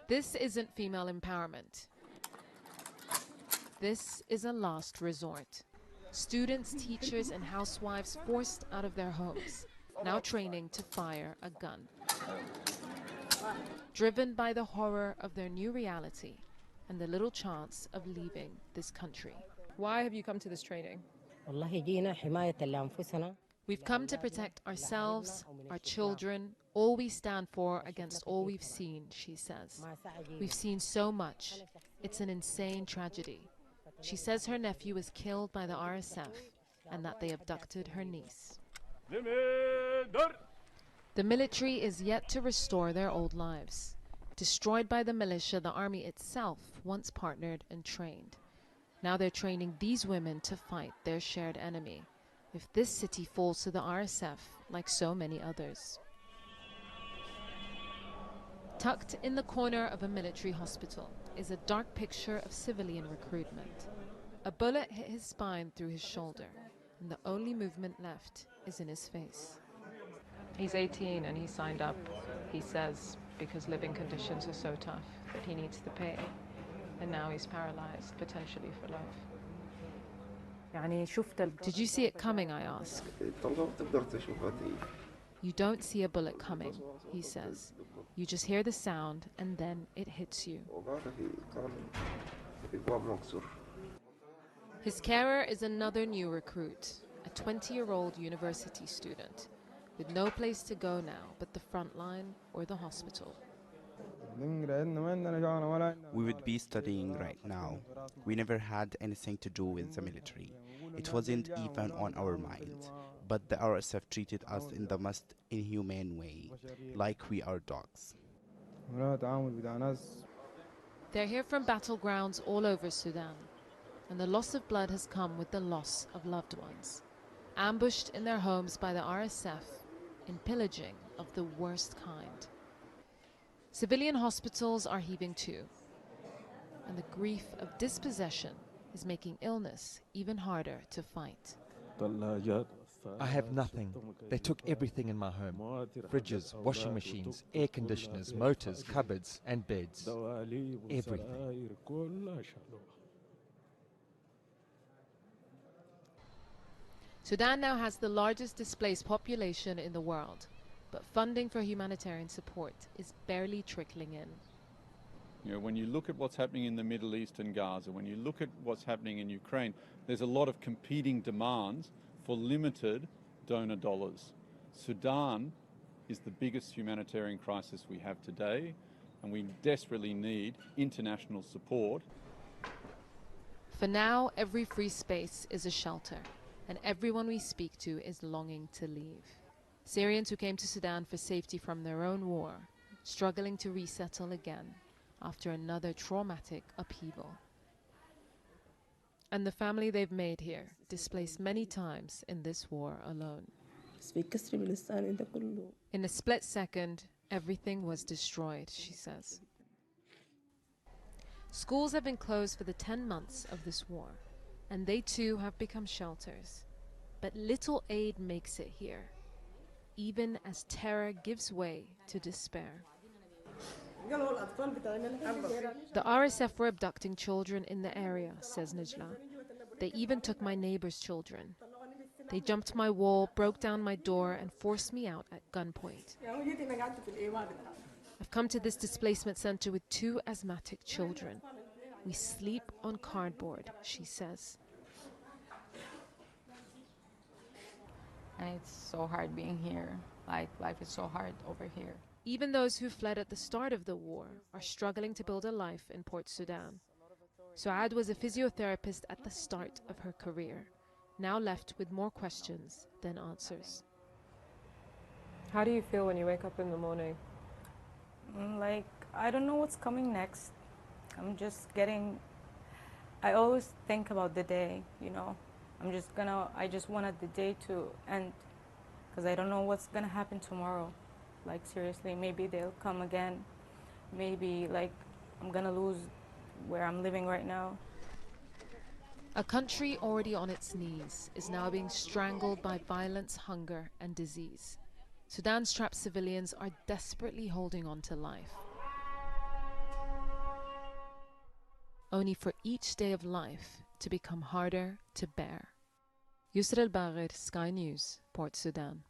This isn't female empowerment. This is a last resort. Students, teachers, and housewives forced out of their homes, now training to fire a gun. Driven by the horror of their new reality and the little chance of leaving this country. Why have you come to this training? We've come to protect ourselves, our children, all we stand for against all we've seen, she says. We've seen so much. It's an insane tragedy. She says her nephew was killed by the RSF and that they abducted her niece. The military is yet to restore their old lives. Destroyed by the militia, the army itself once partnered and trained. Now they're training these women to fight their shared enemy if this city falls to the RSF like so many others. Tucked in the corner of a military hospital is a dark picture of civilian recruitment. A bullet hit his spine through his shoulder, and the only movement left is in his face. He's 18 and he signed up, he says, because living conditions are so tough that he needs the pay. And now he's paralyzed, potentially for life. Did you see it coming, I ask. You don't see a bullet coming, he says. You just hear the sound and then it hits you. His carer is another new recruit, a 20-year-old university student, with no place to go now but the front line or the hospital. We would be studying right now. We never had anything to do with the military. It wasn't even on our minds. But the RSF treated us in the most inhumane way, like we are dogs. They're here from battlegrounds all over Sudan, and the loss of blood has come with the loss of loved ones, ambushed in their homes by the RSF in pillaging of the worst kind. Civilian hospitals are heaving too, and the grief of dispossession is making illness even harder to fight. I have nothing. They took everything in my home. Fridges, washing machines, air conditioners, motors, cupboards and beds. Everything. Sudan now has the largest displaced population in the world, but funding for humanitarian support is barely trickling in. You know, when you look at what's happening in the Middle East and Gaza, when you look at what's happening in Ukraine, there's a lot of competing demands for limited donor dollars. Sudan is the biggest humanitarian crisis we have today, and we desperately need international support. For now, every free space is a shelter, and everyone we speak to is longing to leave. Syrians who came to Sudan for safety from their own war, struggling to resettle again after another traumatic upheaval. And the family they've made here, displaced many times in this war alone. In a split second, everything was destroyed, she says. Schools have been closed for the 10 months of this war, and they too have become shelters. But little aid makes it here, even as terror gives way to despair. The RSF were abducting children in the area, says Najla. They even took my neighbor's children. They jumped my wall, broke down my door, and forced me out at gunpoint. I've come to this displacement center with 2 asthmatic children. We sleep on cardboard, she says. And it's so hard being here. Like, life is so hard over here. Even those who fled at the start of the war are struggling to build a life in Port Sudan. Suad was a physiotherapist at the start of her career, now left with more questions than answers. How do you feel when you wake up in the morning? Like, I don't know what's coming next. I always think about the day, you know. I just wanted the day to end, because I don't know what's gonna happen tomorrow. Like, seriously, maybe they'll come again. Maybe, like, I'm gonna lose where I'm living right now. A country already on its knees is now being strangled by violence, hunger, and disease. Sudan's trapped civilians are desperately holding on to life, only for each day of life to become harder to bear. Yousra Elbagir, Sky News, Port Sudan.